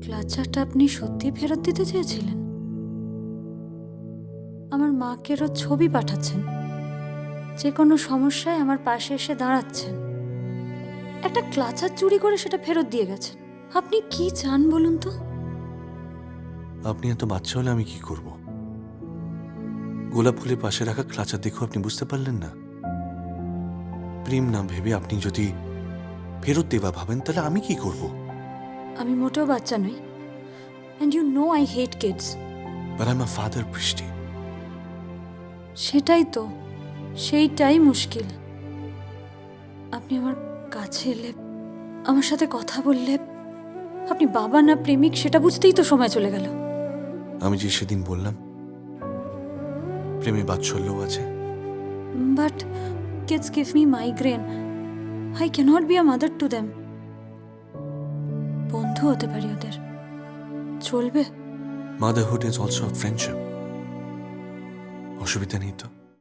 ক্লাচারটা আপনি সত্যি ফেরত দিতে চেয়েছিলেন? আমার মাকে রোজ ছবি পাঠাচ্ছেন, যে কোনো সমস্যায় আমার পাশে এসে দাঁড়াচ্ছেন। একটা ক্লাচার চুরি করে সেটা ফেরত দিয়ে গেছেন। আপনি কি চান বলুন তো? আপনি এত বাচ্চা হলে আমি কি করব? গোলাপ ফুলের পাশে রাখা ক্লাচার দেখো আপনি বুঝতে পারলেন না? প্রেম না ভেবে আপনি যদি ফেরত দেবা ভাবেন তাহলে আমি কি করব? আমি মোটেও বাচ্চা নই। And you know I hate kids. But I am a father, Brishti. সেইটাই মুশকিল। আপনি আমার কাছে এলে, আমার সাথে কথা বললে আপনি বাবা না প্রেমিক সেটা বুঝতেই তো সময় চলে গেল। আমি যে সেদিন বললাম প্রেমে বাৎসল্যও আছে। But kids give me migraine. I can't be a mother to them. বন্ধু হতে পারি ওদের, চলবে? Motherhood is also friendship. অসুবিধা নেই তো?